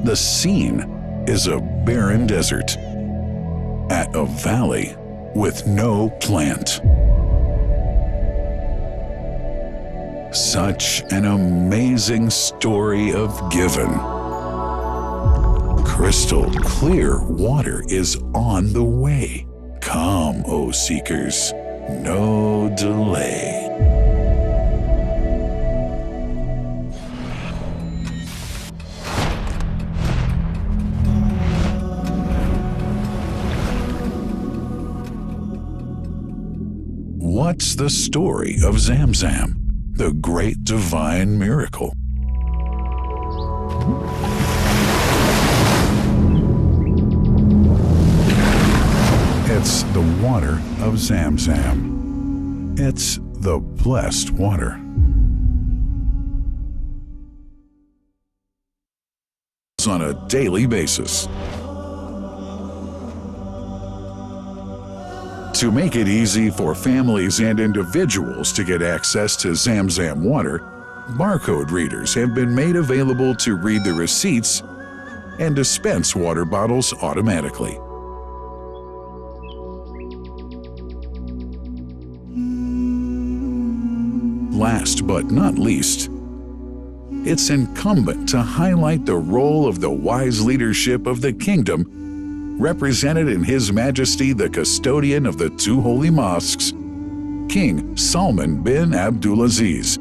The scene is a barren desert at a valley with no plant. Such an amazing story of giving. Crystal clear water is on the way. Come, O seekers, no delay. What's the story of Zamzam, the great divine miracle? It's the water of Zamzam. It's the blessed water. On a daily basis. To make it easy for families and individuals to get access to Zamzam water, barcode readers have been made available to read the receipts and dispense water bottles automatically. Last but not least, it's incumbent to highlight the role of the wise leadership of the kingdom represented in His Majesty the custodian of the two holy mosques, King Salman bin Abdulaziz,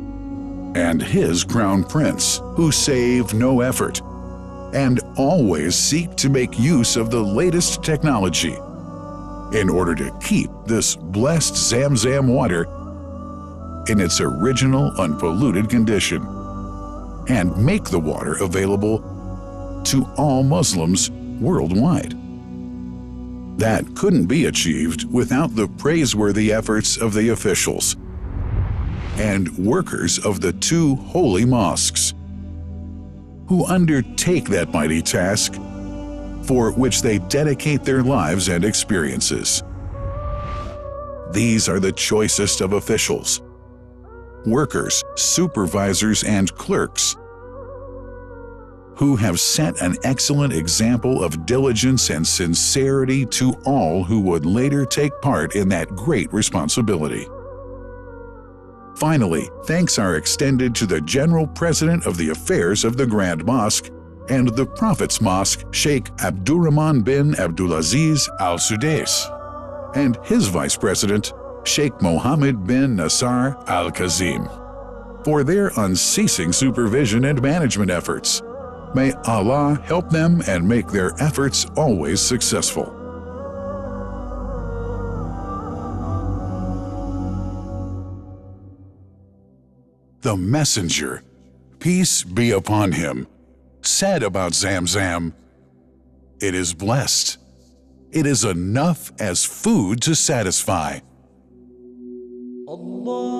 and his crown prince, who save no effort and always seek to make use of the latest technology in order to keep this blessed Zamzam water in its original unpolluted condition and make the water available to all Muslims worldwide. That couldn't be achieved without the praiseworthy efforts of the officials and workers of the two holy mosques, who undertake that mighty task for which they dedicate their lives and experiences. These are the choicest of officials, workers, supervisors, and clerks, who have set an excellent example of diligence and sincerity to all who would later take part in that great responsibility. Finally, thanks are extended to the General President of the Affairs of the Grand Mosque and the Prophet's Mosque, Shaykh Abdurrahman bin Abdulaziz Al Sudais, and his Vice President, Sheikh Mohammed bin Nasar Al Kazim, for their unceasing supervision and management efforts. May Allah help them and make their efforts always successful. The Messenger, peace be upon him, said about Zamzam, "It is blessed. It is enough as food to satisfy." Allah.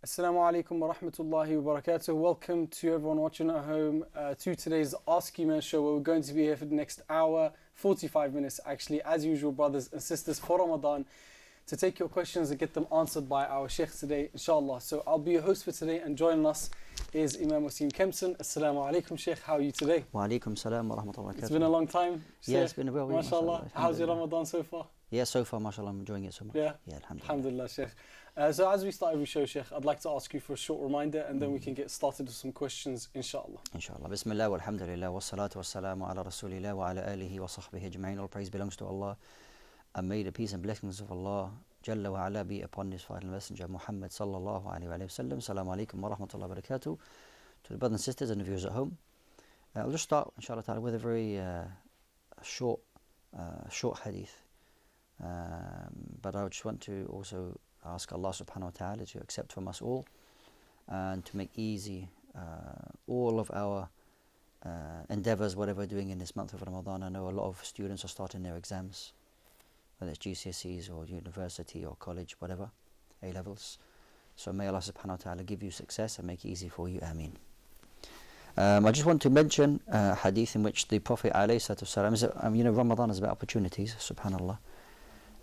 Assalamu alaikum wa rahmatullahi wa barakatuh. Welcome to everyone watching at home to today's Ask Eman show, where we're going to be here for the next hour, 45 minutes actually, as usual, brothers and sisters, for Ramadan, to take your questions and get them answered by our Shaykh today, inshallah. So I'll be your host for today, and joining us is Imam Wasim Kempson. Assalamu alaikum, Shaykh. How are you today? Wa alaikum salam wa rahmatullahi wa barakatuh. It's been a long time. Yeah, it's been a real week, mashallah. How's your Ramadan so far? Yeah, so far, mashallah, I'm enjoying it so much. Yeah, alhamdulillah. Alhamdulillah, Shaykh. So as we start every show, Shaykh, I'd like to ask you for a short reminder, and then we can get started with some questions, inshallah. Inshallah. Bismillah walhamdulillah wa salatu wa salamu ala rasulillah wa ala alihi wa sahbihi ajma'in. All praise belongs to Allah, and may the peace and blessings of Allah Jalla wa ala be upon his final messenger Muhammad sallallahu alayhi wa sallam. Assalamu alaikum wa rahmatullahi wa barakatuh. To the brothers and sisters and the viewers at home, I'll just start, inshallah ta'ala, with a very short hadith. But I just want to also ask Allah subhanahu wa ta'ala to accept from us all and to make easy all of our endeavours, whatever we're doing in this month of Ramadan. I know a lot of students are starting their exams, whether it's GCSEs or university or college, whatever, A-levels. So may Allah subhanahu wa ta'ala give you success and make it easy for you. Ameen. I just want to mention a hadith in which the Prophet ﷺ, Ramadan is about opportunities, subhanallah.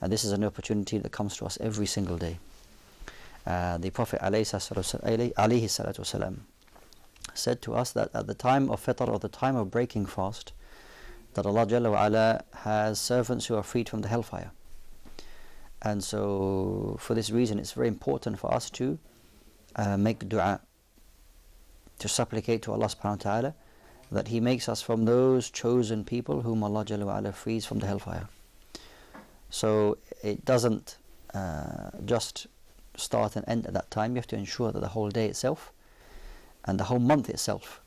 And this is an opportunity that comes to us every single day. The Prophet ﷺ said to us that at the time of fitr, or the time of breaking fast, that Allah Jalla wa Ala has servants who are freed from the hellfire. And so for this reason it's very important for us to make dua, to supplicate to Allah subhanahu wa ta'ala that He makes us from those chosen people whom Allah Jalla wa Ala frees from the hellfire. So it doesn't just start and end at that time. You have to ensure that the whole day itself and the whole month itself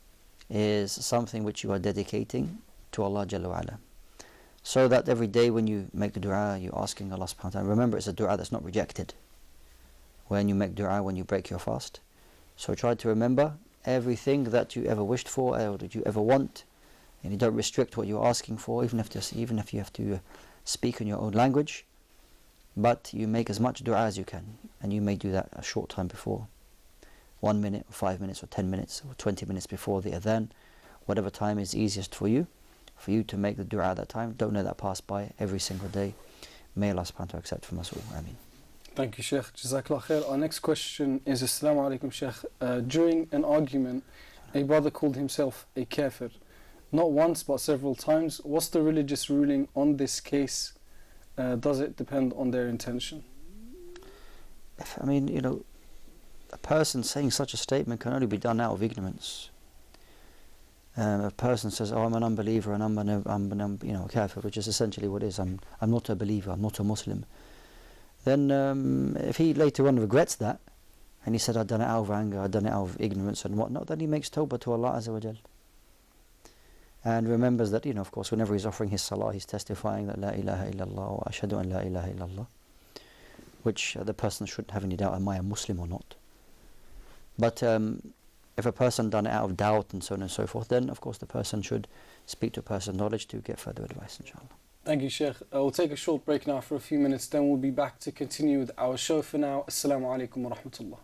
is something which you are dedicating to Allah Jalla wa Ala. So that every day when you make the dua, you're asking Allah subhanahu wa ta'ala. Remember, it's a dua that's not rejected. When you make dua, when you break your fast. So try to remember everything that you ever wished for or that you ever want, and you don't restrict what you're asking for, even if you have to speak in your own language, but you make as much dua as you can, and you may do that a short time before, 1 minute or 5 minutes or 10 minutes or 20 minutes before the adhan, whatever time is easiest for you to make the dua at that time. Don't let that pass by every single day. May Allah subhanahu wa ta'ala accept from us all. Ameen. Thank you, Shaykh. Jazakallah khair. Our next question is, Assalamu alaikum, Shaykh. During an argument, a brother called himself a kafir, not once but several times. What's the religious ruling on this case? Does it depend on their intention? A person saying such a statement can only be done out of ignorance. A person says, "Oh, I'm an unbeliever and I'm a kafir," which is essentially what it is. I'm not a believer. I'm not a Muslim. Then, if he later on regrets that, and he said, "I've done it out of anger, I've done it out of ignorance and whatnot," then he makes tawbah to Allah Azza wa Jal. And remembers that, of course, whenever he's offering his salah, he's testifying that La ilaha illallah wa ashhadu an la ilaha illallah, which the person shouldn't have any doubt, am I a Muslim or not? But if a person done it out of doubt and so on and so forth, then of course the person should speak to a person of knowledge to get further advice, inshallah. Thank you, Shaykh. We'll take a short break now for a few minutes, then we'll be back to continue with our show. For now, Assalamu alaikum wa rahmatullah.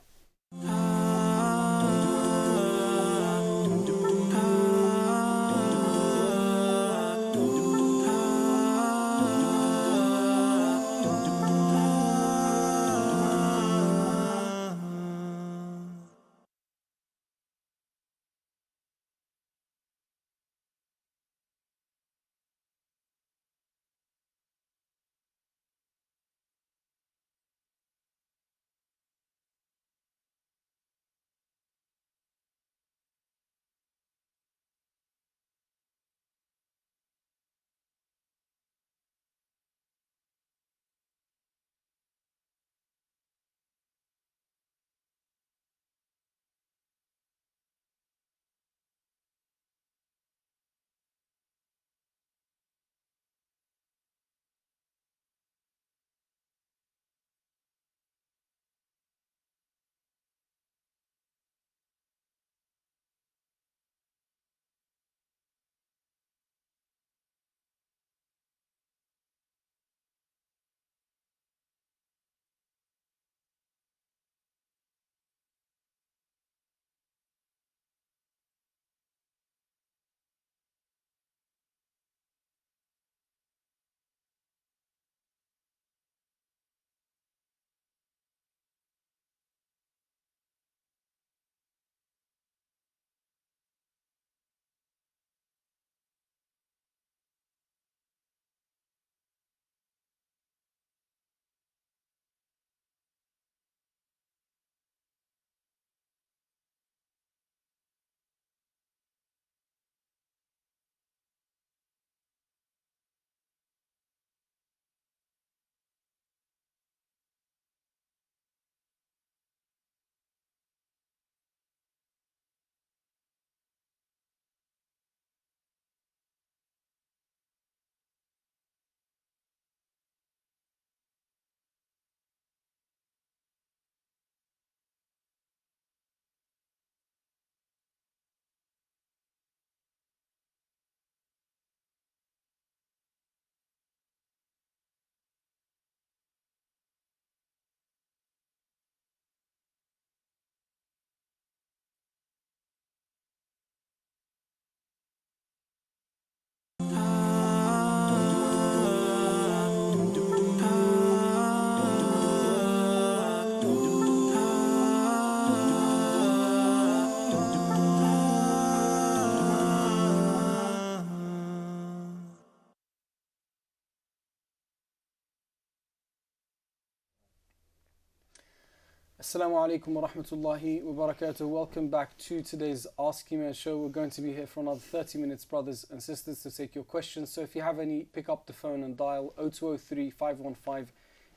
Assalamu alaikum wa rahmatullahi wa barakatuh. Welcome back to today's Ask Eman show. We're going to be here for another 30 minutes, brothers and sisters, to take your questions. So if you have any, pick up the phone and dial 0203 515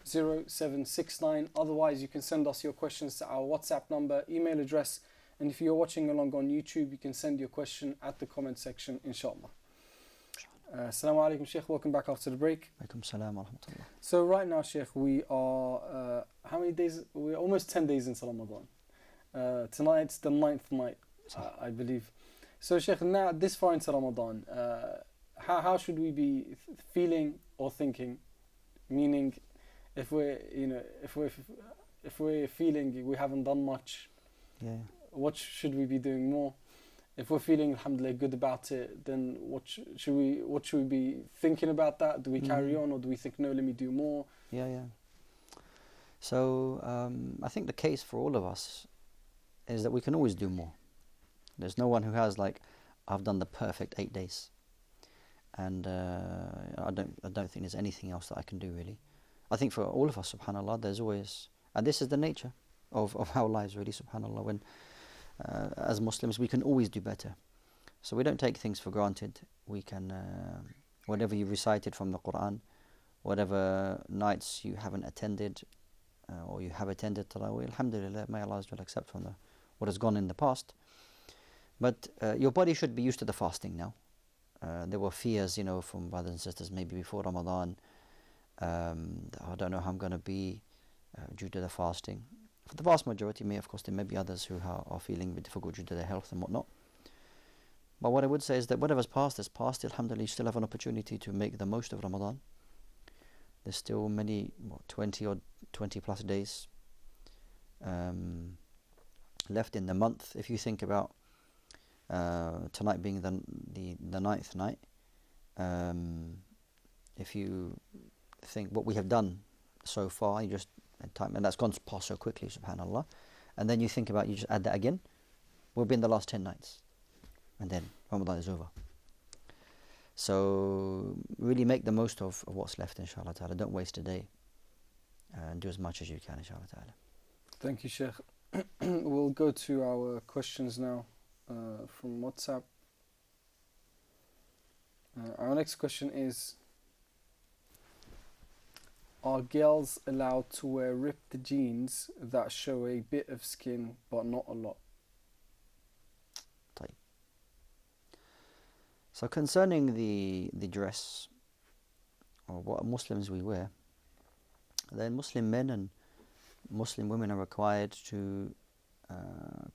0769. Otherwise, you can send us your questions to our WhatsApp number, email address, and if you're watching along on YouTube, you can send your question at the comment section, inshallah. Assalamu alaikum, Shaykh. Welcome back after the break. Alaikum salam wa rahmatullah. So right now, Shaykh, we are, how many days? We're almost 10 days into Ramadan. Tonight's the 9th night, I believe. So Shaykh, now this far into Ramadan, how should we be feeling or thinking? Meaning, if we're feeling we haven't done much, what should we be doing more? If we're feeling, alhamdulillah, good about it, then what should we be thinking about that? Do we carry on, or do we think, no, let me do more? So I think the case for all of us is that we can always do more. There's no one who has like, I've done the perfect 8 days, and I don't think there's anything else that I can do really. I think for all of us, subhanallah, there's always, and this is the nature of our lives really, subhanallah, when as Muslims we can always do better. So we don't take things for granted. We can, whatever you recited from the Quran, whatever nights you haven't attended, or you have attended Tarawih, alhamdulillah, may Allah accept from what has gone in the past. But your body should be used to the fasting now. There were fears, from brothers and sisters maybe before Ramadan. I don't know how I'm going to be due to the fasting. For the vast majority, of course, there may be others who are feeling a bit difficult due to their health and whatnot. But what I would say is that whatever's past is past. Alhamdulillah, you still have an opportunity to make the most of Ramadan. There's still many, 20 or 20 plus days left in the month. If you think about tonight being the 9th night, if you think what we have done so far, you just time, and that's gone past so quickly, subhanallah, and then you think about, you just add that again, we'll be in the last 10 nights, and then Ramadan is over. So really make the most of what's left, inshallah ta'ala. Don't waste a day, and do as much as you can, inshallah ta'ala. Thank you, Shaykh. We'll go to our questions now from WhatsApp. Our next question is, are girls allowed to wear ripped jeans that show a bit of skin but not a lot? So concerning the dress, or what Muslims we wear, then Muslim men and Muslim women are required to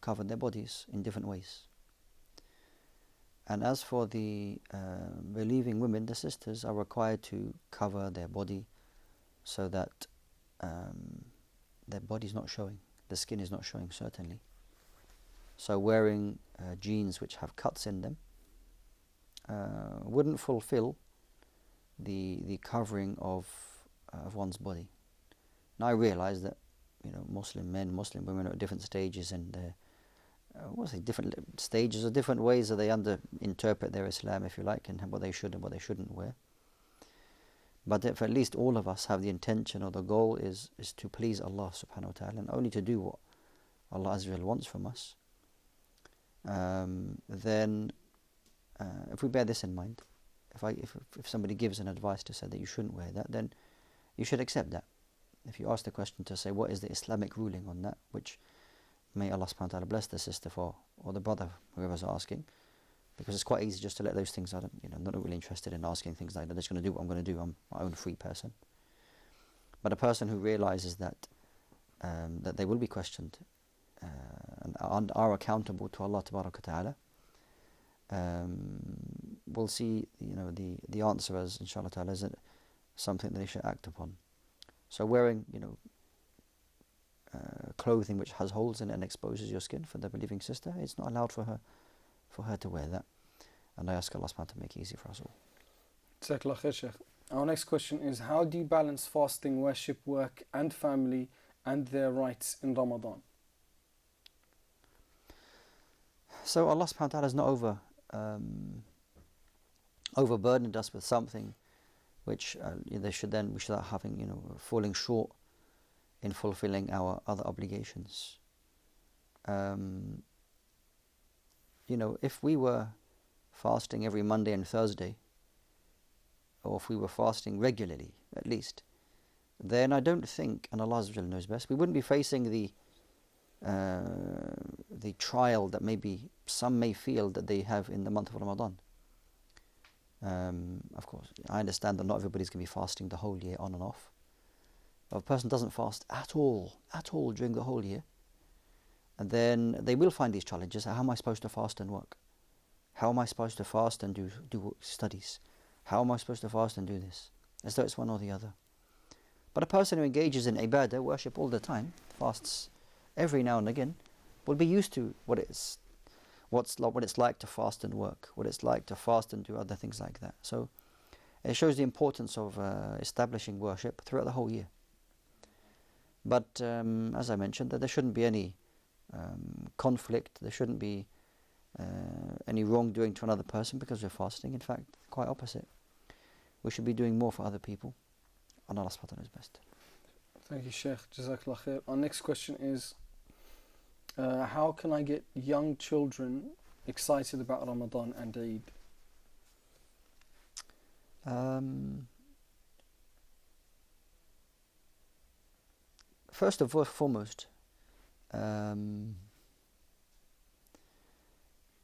cover their bodies in different ways. And as for the believing women, the sisters are required to cover their body so that their body is not showing, the skin is not showing, certainly. So wearing jeans which have cuts in them wouldn't fulfill the covering of one's body. Now I realize that Muslim men, Muslim women are at different stages, and different stages or different ways that they interpret their Islam, if you like, and what they should and what they shouldn't wear. But if at least all of us have the intention, or the goal is to please Allah subhanahu wa ta'ala, and only to do what Allah Azza wa Jalla wants from us, then if we bear this in mind, if somebody gives an advice to say that you shouldn't wear that, then you should accept that. If you ask the question to say what is the Islamic ruling on that, which may Allah subhanahu wa ta'ala bless the sister for, or the brother, whoever's asking, because it's quite easy just to let those things out. I'm not really interested in asking things like that. I'm just going to do what I'm going to do. I'm my own free person. But a person who realizes that that they will be questioned and are accountable to Allah tabaraka ta'ala, will see the answer as, inshallah ta'ala, is something that they should act upon. So wearing clothing which has holes in it and exposes your skin for the believing sister, it's not allowed for her to wear that. And I ask Allah subhanahu wa ta'ala to make it easy for us all. Jazakallah khair, Shaykh. Our next question is, how do you balance fasting, worship, work and family and their rights in Ramadan? So Allah subhanahu wa ta'ala has not overburdened us with something which we should not having falling short in fulfilling our other obligations. If we were fasting every Monday and Thursday, or if we were fasting regularly at least, then I don't think, and Allah knows best, we wouldn't be facing the trial that maybe some may feel that they have in the month of Ramadan. Of course, I understand that not everybody's going to be fasting the whole year on and off. But if a person doesn't fast at all during the whole year, and then they will find these challenges. How am I supposed to fast and work? How am I supposed to fast and do studies? How am I supposed to fast and do this? As though it's one or the other. But a person who engages in ibadah, worship all the time, fasts every now and again, will be used to what it's like to fast and work, what it's like to fast and do other things like that. So it shows the importance of establishing worship throughout the whole year. But as I mentioned, that there shouldn't be any conflict, there shouldn't be any wrongdoing to another person because we're fasting. In fact, quite opposite. We should be doing more for other people, and Allah subhanahu wa ta'ala is best. Thank you, Shaykh. Jazakallah khair. Our next question is, how can I get young children excited about Ramadan and Eid? First of all, foremost,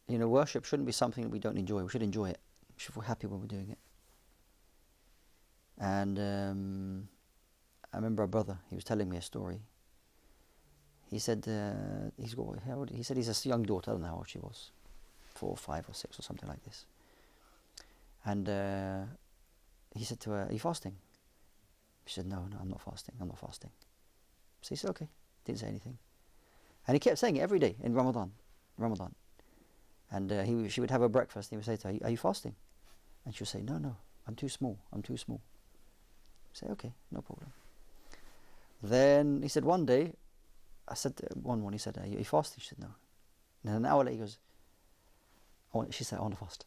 worship shouldn't be something that we don't enjoy. We should enjoy it. We should feel happy when we're doing it. And I remember a brother, he was telling me a story. He said he said he's a young daughter. I don't know how old she was, 4 or 5 or 6 or something like this. And he said to her, "Are you fasting?" She said, "No, I'm not fasting. I'm not fasting." So he said, "Okay." Didn't say anything. And he kept saying it every day in Ramadan. And she would have her breakfast and he would say to her, "Are you fasting?" And she would say, No, I'm too small. Say, "Okay, no problem." Then he said one day, he said, "Are you fasting?" She said, "No." And then an hour later he goes, she said, "I want to fast."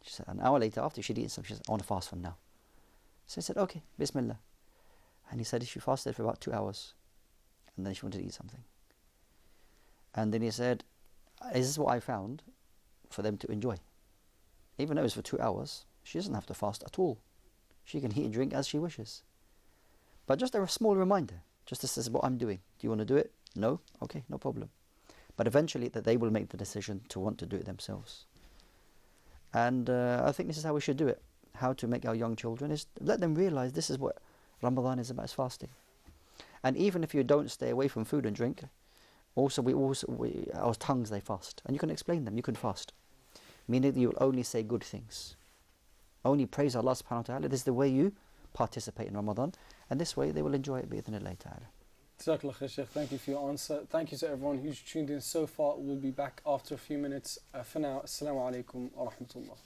She said, an hour later after she'd eaten something, she said, "I want to fast from now." So he said, "Okay, Bismillah." And he said she fasted for about 2 hours. And then she wanted to eat something. And then he said, "This is what I found for them to enjoy. Even though it's for 2 hours, she doesn't have to fast at all. She can eat and drink as she wishes. But just a small reminder, just this is what I'm doing. Do you want to do it? No? Okay, no problem." But eventually that they will make the decision to want to do it themselves. And I think this is how we should do it. How to make our young children is let them realize this is what Ramadan is about, is fasting. And even if you don't stay away from food and drink, also our tongues, they fast. And you can explain them, you can fast. Meaning that you will only say good things. Only praise Allah subhanahu wa ta'ala. This is the way you participate in Ramadan. And this way they will enjoy it bi-idhnillah ta'ala. Jazakallah khair, Shaykh. Thank you for your answer. Thank you to everyone who's tuned in so far. We'll be back after a few minutes. For now, Assalamu alaikum wa rahmatullah.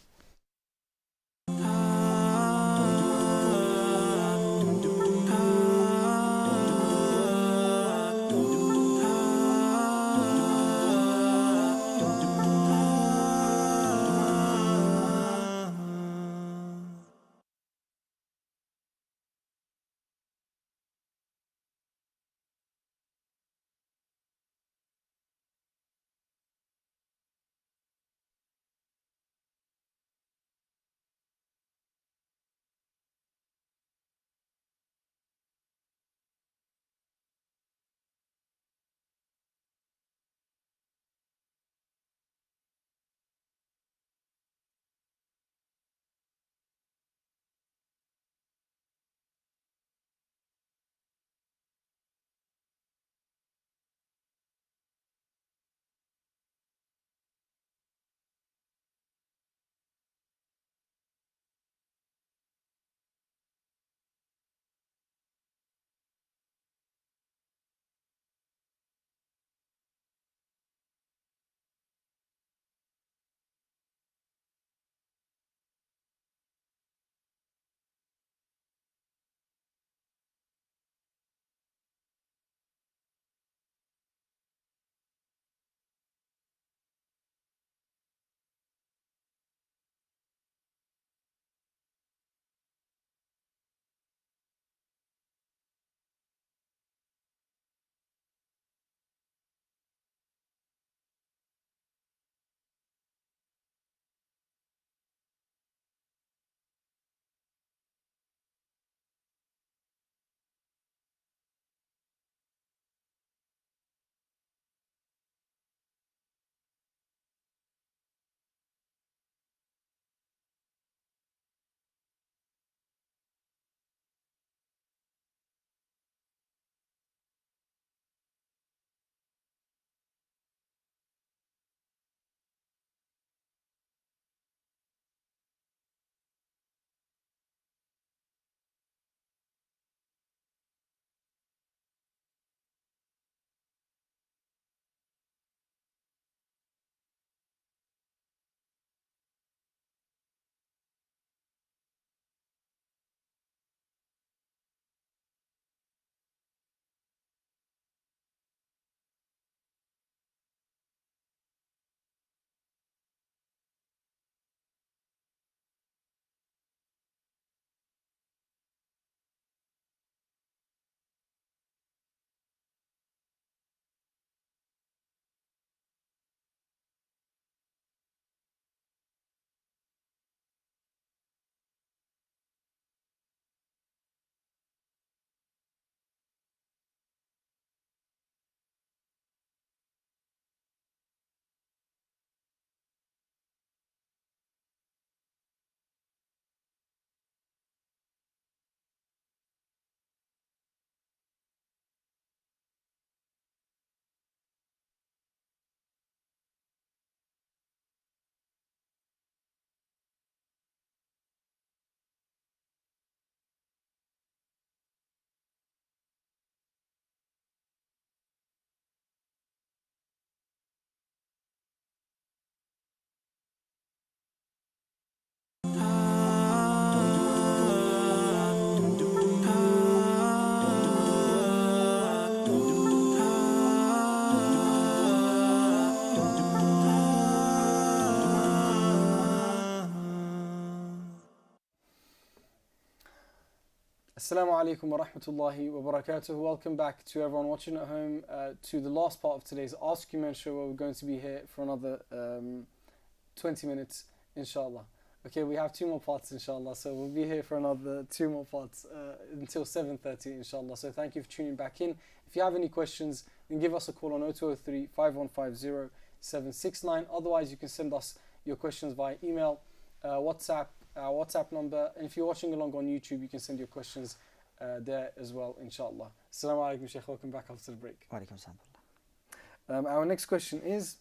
Assalamu alaikum wa rahmatullahi wa barakatuh. Welcome back to everyone watching at home to the last part of today's Ask You Man show, where we're going to be here for another 20 minutes, inshallah. Okay, we have 2 more parts, inshallah, so we'll be here for another 2 more parts until 7:30, inshallah. So thank you for tuning back in. If you have any questions, then give us a call on 0203 5150 769. Otherwise, you can send us your questions via email, WhatsApp, our WhatsApp number, and if you're watching along on YouTube, you can send your questions there as well, inshallah. Assalamu alaikum, Shaykh. Welcome back after the break. Wa alaikum salam. Our next question is,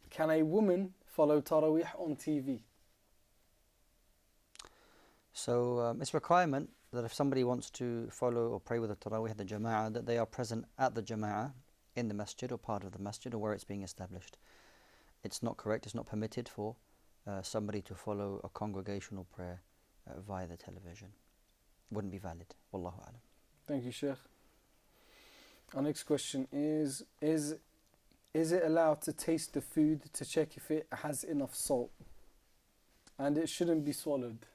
can a woman follow Taraweeh on TV? So it's a requirement that if somebody wants to follow or pray with the Taraweeh, the Jama'ah, that they are present at the Jama'ah in the masjid or part of the masjid or where it's being established. It's not correct, it's not permitted for somebody to follow a congregational prayer via the television. Wouldn't be valid. Wallahu alam. Thank you, Shaykh. Our next question is it allowed to taste the food to check if it has enough salt? And it shouldn't be swallowed.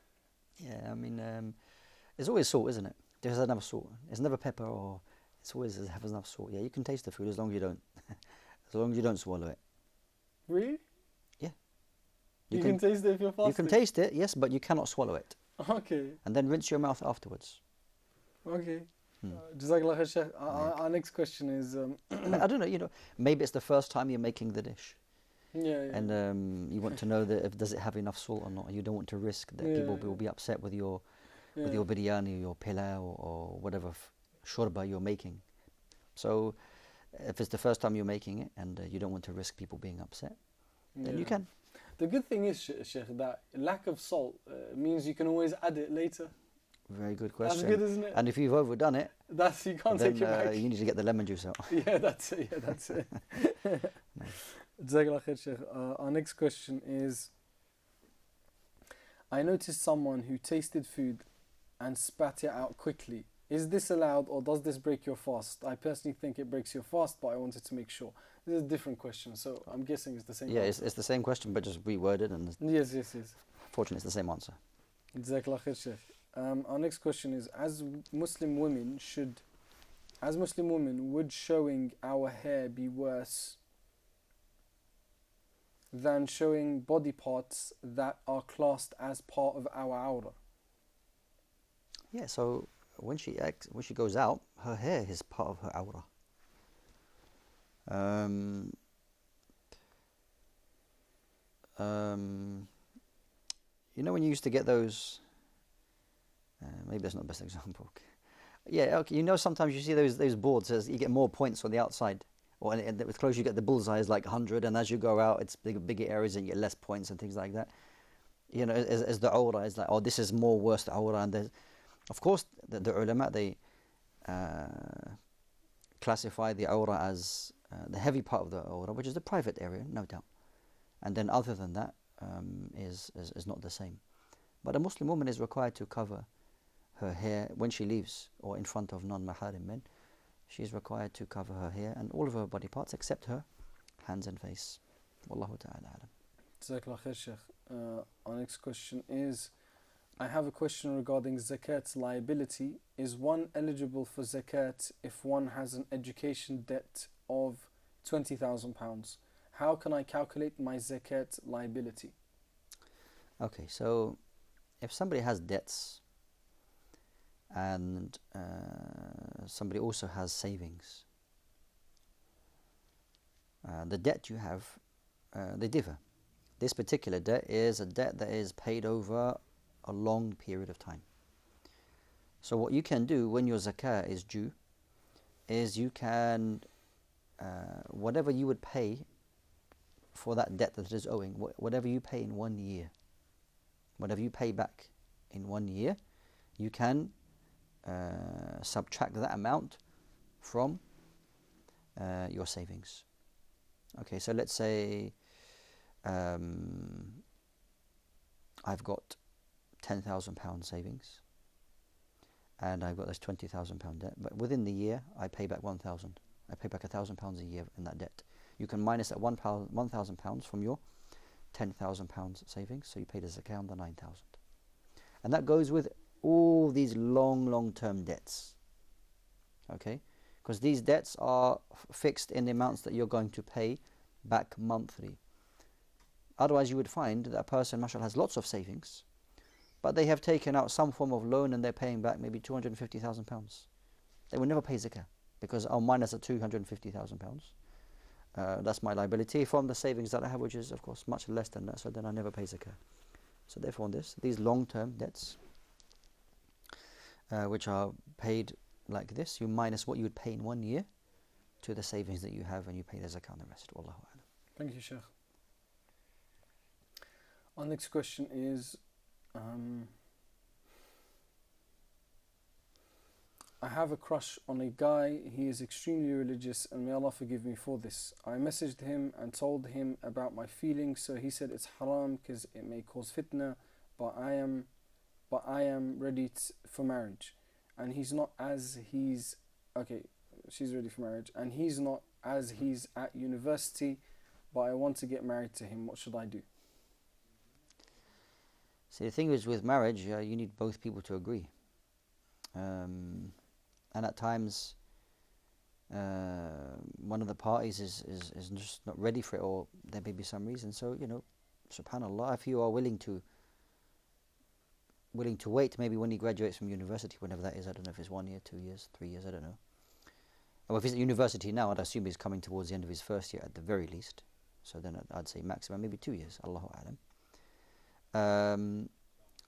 Yeah, I mean, it's always salt, isn't it? There's enough salt. It's never pepper, or it's always has enough salt. Yeah, you can taste the food as long as you don't, as long as you don't swallow it. Really? Yeah. You can taste it if you're fasting? You can taste it, yes, but you cannot swallow it. Okay. And then rinse your mouth afterwards. Okay. Jazakallah khair, Shaykh. Our next question is... I don't know, maybe it's the first time you're making the dish. Yeah. And you want to know that does it have enough salt or not. You don't want to risk that people will be upset with your biryani or your pilau or whatever shorba you're making. So if it's the first time you're making it and you don't want to risk people being upset, then you can. The good thing is, Shaykh, that lack of salt means you can always add it later. Very good question. That's good, isn't it? And if you've overdone it, you can't then, take it back. you need to get the lemon juice out. Yeah, that's it. Jazakallah khair, Shaykh. Our next question is, I noticed someone who tasted food and spat it out quickly. Is this allowed, or does this break your fast? I personally think it breaks your fast, but I wanted to make sure. This is a different question, so I'm guessing it's the same answer. It's the same question, but just reworded. And Yes. fortunately, it's the same answer. Jazakallah khair, Shaykh. Our next question is, as Muslim women, would showing our hair be worse than showing body parts that are classed as part of our awrah? Yeah, so when she goes out, her hair is part of her awrah. When you used to get those, maybe that's not the best example. Yeah, okay. Sometimes you see those boards as you get more points on the outside, or with clothes you get the bullseye is like 100, and as you go out, it's bigger areas and you get less points and things like that. As the awrah is like, oh, this is more worse the awrah, and there's, of course, the ulama, they classify the awrah as the heavy part of the awrah, which is the private area, no doubt. And then other than that is not the same. But a Muslim woman is required to cover her hair when she leaves or in front of non-maharim men. She is required to cover her hair and all of her body parts except her hands and face. Wallahu ta'ala alam. Jazakallah khair, Shaykh. Our next question is, I have a question regarding zakat's liability. Is one eligible for zakat if one has an education debt of £20,000? How can I calculate my zakat liability? Okay, so if somebody has debts and somebody also has savings, the debt you have, they differ. This particular debt is a debt that is paid over a long period of time. So what you can do when your zakah is due is you can, whatever you would pay for that debt that is owing, whatever you pay in 1 year, whatever you pay back in 1 year, you can subtract that amount from your savings. Okay, so let's say I've got £10,000 savings and I've got this £20,000 debt, but within the year I pay back 1,000. I pay back £1,000 a year in that debt. You can minus that £1,000 from your £10,000 savings, so you pay the zakah on the 9,000. And that goes with all these long-term debts. Okay? Because these debts are fixed in the amounts that you're going to pay back monthly. Otherwise, you would find that a person, mashallah, has lots of savings, but they have taken out some form of loan and they're paying back maybe £250,000. They will never pay zakah because I'll minus at £250,000. That's my liability from the savings that I have, which is, of course, much less than that, so then I never pay zakah. So therefore, on this, these long-term debts, which are paid like this, you minus what you would pay in 1 year to the savings that you have, and you pay the zakah on the rest. Wallahu a'lam. Thank you, Shaykh. Our next question is, I have a crush on a guy. He is extremely religious, and may Allah forgive me for this. I messaged him and told him about my feelings, so he said it's haram because it may cause fitna, but I am ready for marriage, and he's not, as he's okay. She's ready for marriage, and he's not, as he's at university, but I want to get married to him. What should I do? See, the thing is with marriage, you need both people to agree. And at times, one of the parties is just not ready for it, or there may be some reason. So, subhanAllah, if you are willing to wait, maybe when he graduates from university, whenever that is, I don't know if it's 1 year, 2 years, 3 years, I don't know. Or if he's at university now, I'd assume he's coming towards the end of his first year at the very least. So then I'd say maximum, maybe 2 years, Allahu A'lam.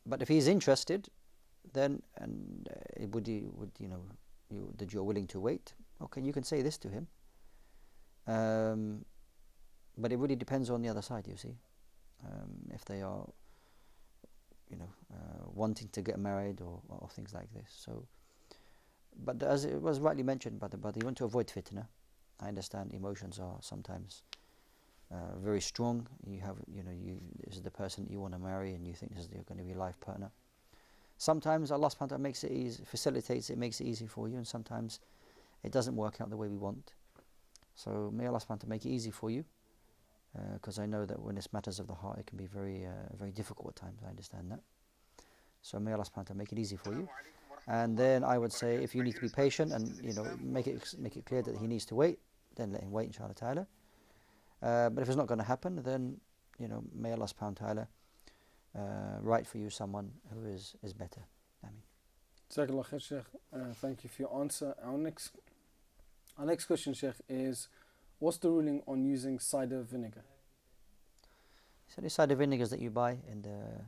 But if he's interested, then that you're willing to wait, okay, you can say this to him. But it really depends on the other side, you see. If they are, wanting to get married or things like this. So, but as it was rightly mentioned by the brother, you want to avoid fitna. I understand emotions are sometimes very strong. You have, this is the person you want to marry, and you think this is going to be a life partner. Sometimes Allah subhanahu wa ta'ala makes it easy, facilitates it, makes it easy for you, and sometimes it doesn't work out the way we want. So may Allah subhanahu wa ta'ala make it easy for you, because I know that when it's matters of the heart, it can be very, very difficult at times. I understand that. So may Allah subhanahu wa ta'ala make it easy for you. And then I would say, if you need to be patient and make it clear that he needs to wait, then let him wait, inshallah ta'ala. But if it's not going to happen, then may Allah subhanahu wa ta'ala write for you someone who is better. Ameen. Jazakallah khair, Shaykh. Thank you for your answer. Our next question, Shaykh, is what's the ruling on using cider vinegar? So the cider vinegars that you buy in the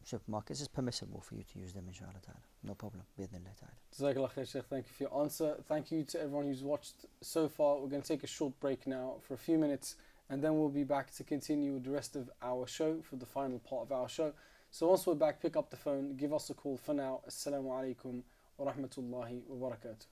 supermarkets is permissible for you to use them, inshallah ta'ala. No problem. Bi-idhnillah ta'ala. Jazakallah khair, Shaykh. Thank you for your answer. Thank you to everyone who's watched so far. We're going to take a short break now for a few minutes, and then we'll be back to continue with the rest of our show for the final part of our show. So once we're back, pick up the phone, give us a call. For now, Assalamu alaikum wa rahmatullahi wa barakatuh.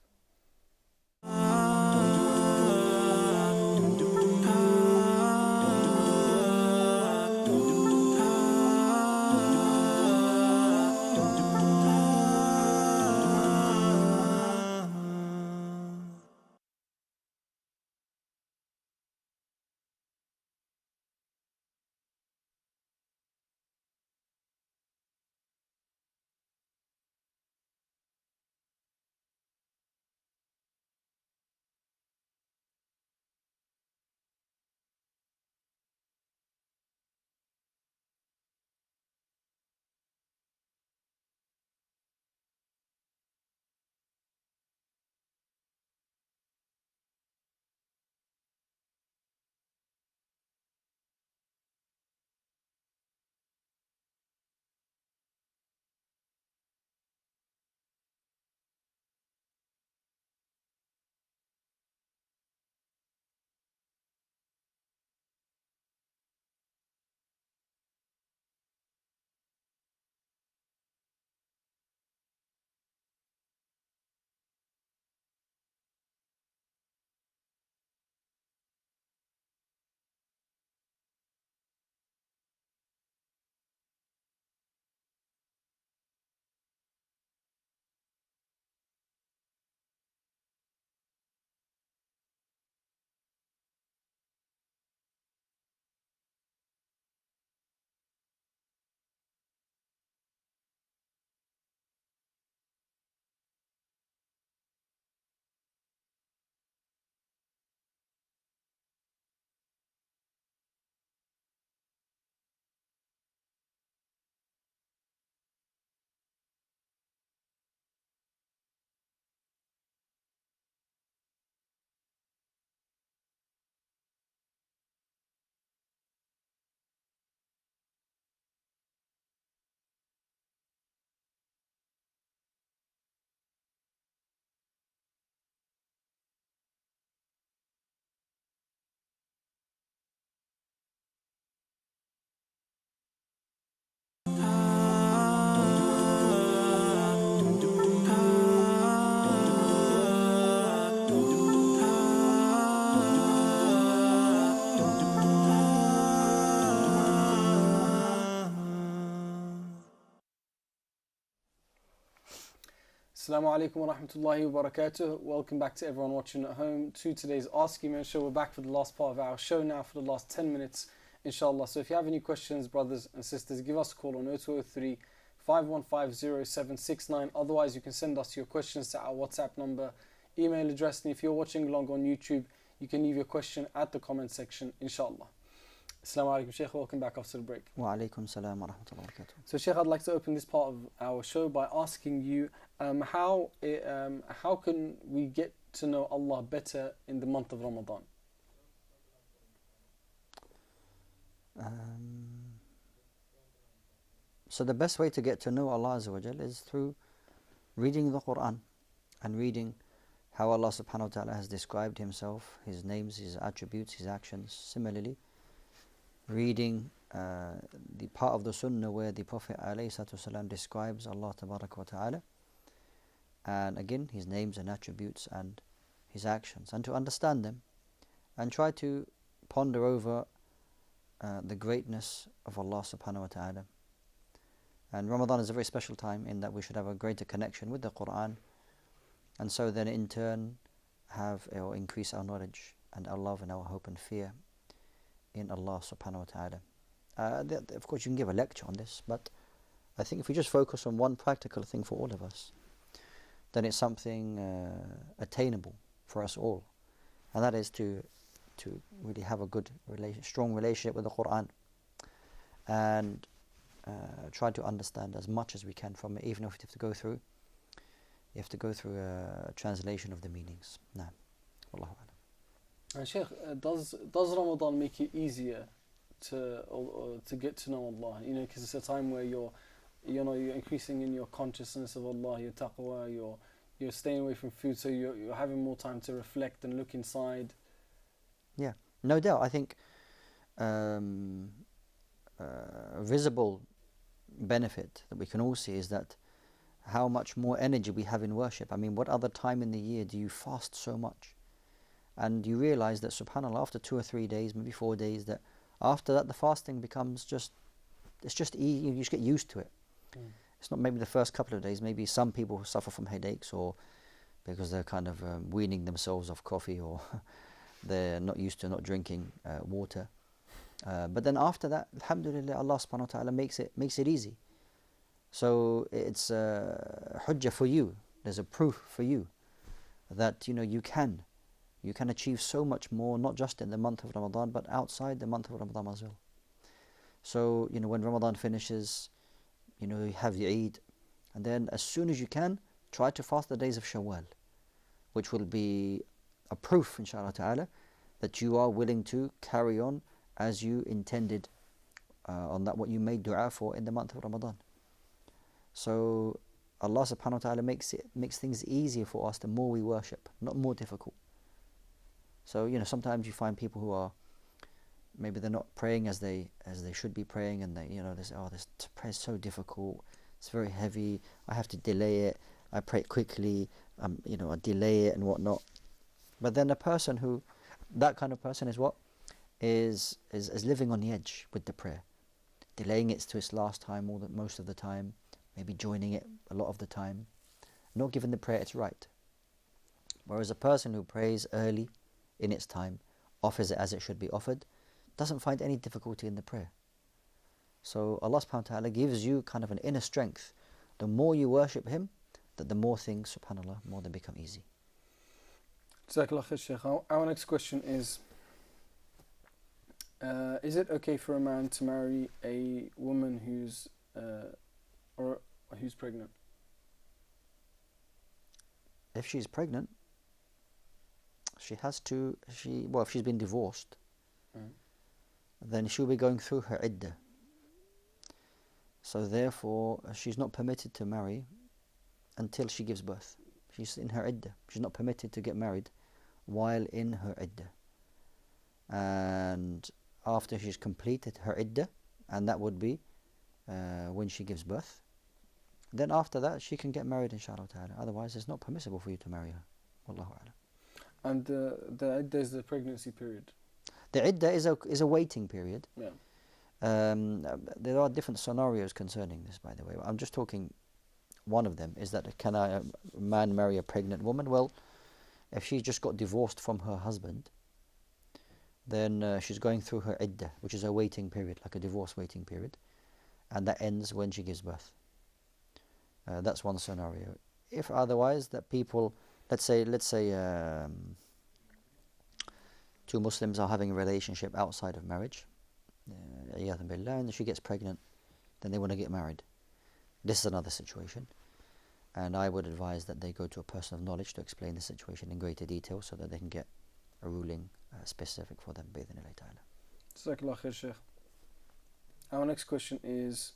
Assalamu alaikum wa rahmatullahi wa barakatuh. Welcome back to everyone watching at home to today's Ask Eman show. We're back for the last part of our show now for the last 10 minutes, inshallah. So if you have any questions, brothers and sisters, give us a call on 0203 515 0769. Otherwise, you can send us your questions to our WhatsApp number, email address, and if you're watching along on YouTube, you can leave your question at the comment section, inshallah. Assalamu alaikum, Shaykh. Welcome back after the break. Wa alaikum salam wa rahmatullahi wa barakatuh. So, Shaykh, I'd like to open this part of our show by asking you how can we get to know Allah better in the month of Ramadan? So the best way to get to know Allah Azza wa Jal is through reading the Quran and reading how Allah subhanahu wa ta'ala has described himself, his names, his attributes, his actions. Similarly, reading the part of the Sunnah where the Prophet ﷺ describes Allah Tabarak wa Ta'ala, and again his names and attributes and his actions, and to understand them and try to ponder over the greatness of Allah subhanahu wa ta'ala. And Ramadan is a very special time in that we should have a greater connection with the Quran, and so then in turn have or increase our knowledge and our love and our hope and fear in Allah subhanahu wa ta'ala. Of course you can give a lecture on this, but I think if we just focus on one practical thing for all of us, then it's something attainable for us all, and that is to really have a good strong relationship with the Quran, and try to understand as much as we can from it, even if you have to go through a translation of the meanings. Naam. Wallahu a'lam. And Shaykh, does Ramadan make it easier to get to know Allah? You know, because it's a time where you're increasing in your consciousness of Allah, your taqwa, you're staying away from food, so you're having more time to reflect and look inside. Yeah, no doubt. I think visible benefit that we can all see is that how much more energy we have in worship. I mean, what other time in the year do you fast so much? And you realize that, subhanAllah, after 2 or 3 days, maybe 4 days, that after that the fasting becomes it's just easy. You just get used to it. It's not maybe the first couple of days. Maybe some people suffer from headaches, or because they're kind of weaning themselves off coffee, or they're not used to not drinking water. But then after that, alhamdulillah, Allah subhanahu wa ta'ala makes it easy. So it's a hujjah for you. There's a proof for you that you can achieve so much more, not just in the month of Ramadan, but outside the month of Ramadan as well. So when Ramadan finishes, you have your Eid, and then as soon as you can, try to fast the days of Shawwal, which will be a proof, inshallah ta'ala, that you are willing to carry on as you intended on that what you made dua for in the month of Ramadan. So Allah subhanahu wa ta'ala makes things easier for us the more we worship, not more difficult. So sometimes you find people who are maybe they're not praying as they should be praying, and they this prayer is so difficult, it's very heavy, I have to delay it, I pray it quickly, I delay it and whatnot. But then that kind of person is what is living on the edge with the prayer, delaying it to its last time most of the time, maybe joining it a lot of the time, not giving the prayer its right. Whereas a person who prays early in its time, offers it as it should be offered, doesn't find any difficulty in the prayer. So Allah subhanahu wa ta'ala gives you kind of an inner strength. The more you worship Him, that the more things, subhanAllah, more they become easy. Jazakallah khair, Shaykh. Our next question is it okay for a man to marry a woman who's pregnant? If she's pregnant, if she's been divorced, then she'll be going through her iddah. So therefore, she's not permitted to marry until she gives birth. She's in her iddah. She's not permitted to get married while in her iddah. And after she's completed her iddah, and that would be when she gives birth, then after that she can get married, inshallah ta'ala. Otherwise it's not permissible for you to marry her. Wallahu a'lam. And the iddah is the pregnancy period? The iddah is a waiting period. Yeah. There are different scenarios concerning this, by the way. I'm just talking one of them is that can a man marry a pregnant woman? Well, if she just got divorced from her husband, then she's going through her iddah, which is a waiting period, like a divorce waiting period, and that ends when she gives birth. That's one scenario. If otherwise, that people, let's say two Muslims are having a relationship outside of marriage, and she gets pregnant, then they want to get married. This is another situation, and I would advise that they go to a person of knowledge to explain the situation in greater detail so that they can get a ruling specific for them. Bi-idhnillahi ta'ala. Jazakallah khair, Shaykh. Our next question is,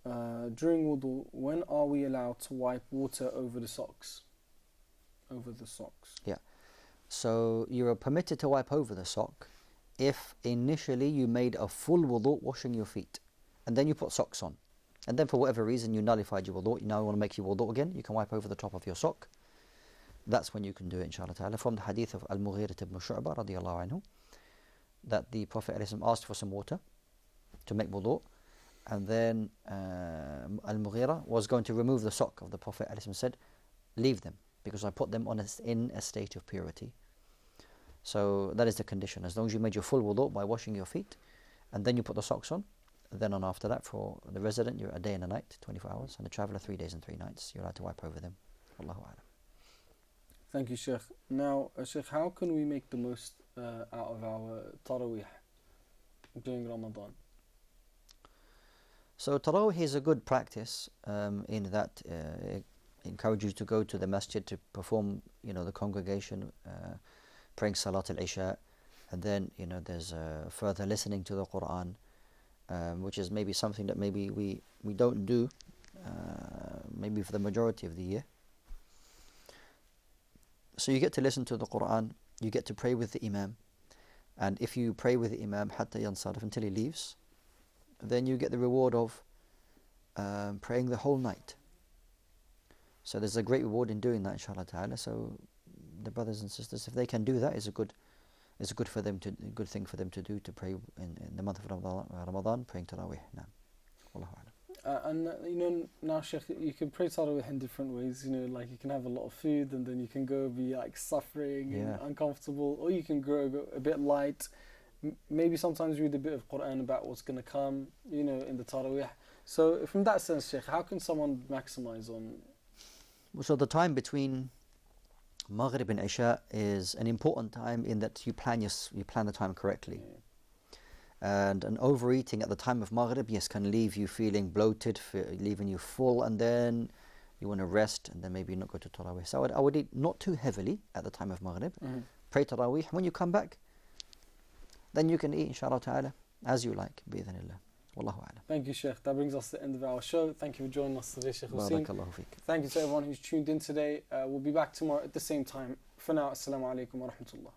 during wudu, when are we allowed to wipe water over the socks? Over the socks. Yeah. So you are permitted to wipe over the sock if initially you made a full wudu washing your feet, and then you put socks on, and then for whatever reason you nullified your wudu, you now want to make your wudu again, you can wipe over the top of your sock. That's when you can do it, inshallah ta'ala. From the hadith of Al-Mughirah ibn Shu'bah radiyallahu anhu, that the Prophet asked for some water to make wudu, and then Al-Mughirah was going to remove the sock of the Prophet said, leave them, because I put them in a state of purity. So that is the condition. As long as you made your full wudu by washing your feet, and then you put the socks on, then on after that, for the resident, you're a day and a night, 24 hours, and the traveller 3 days and 3 nights. You're allowed to wipe over them. Wallahu a'lam. Thank you, Shaykh. Now, Shaykh, how can we make the most out of our Taraweeh during Ramadan? So Tarawih is a good practice in that it encourages you to go to the masjid to perform, the congregation, praying Salat al-Isha, and then, there's further listening to the Quran, which is maybe something that maybe we don't do, maybe for the majority of the year. So you get to listen to the Quran, you get to pray with the Imam, and if you pray with the Imam hatta yansarif, until he leaves, then you get the reward of praying the whole night. So there's a great reward in doing that, inshallah ta'ala. So the brothers and sisters, if they can do that, it's a good thing for them to do, to pray in the month of Ramadan, praying Taraweeh. Wallahu a'lam. And now, Shaykh, you can pray Taraweeh in different ways. Like you can have a lot of food, and then you can go be like suffering and uncomfortable, or you can go a bit light. Maybe sometimes read a bit of Quran about what's going to come, in the Taraweeh. So from that sense, Shaykh, how can someone maximize on? So the time between Maghrib and Isha is an important time in that you plan the time correctly. Yeah. And an overeating at the time of Maghrib, yes, can leave you feeling bloated, leaving you full, and then you want to rest, and then maybe not go to Taraweeh. So I would eat not too heavily at the time of Maghrib. Mm-hmm. Pray Taraweeh. When you come back, then you can eat, inshallah ta'ala, as you like, bi-idhnillah. Wallahu a'lam. Thank you, Shaykh. That brings us to the end of our show. Thank you for joining us today, Shaykh Wasim. Barakallahu feek. Thank you to everyone who's tuned in today. We'll be back tomorrow at the same time. For now, assalamu alaikum wa rahmatullah.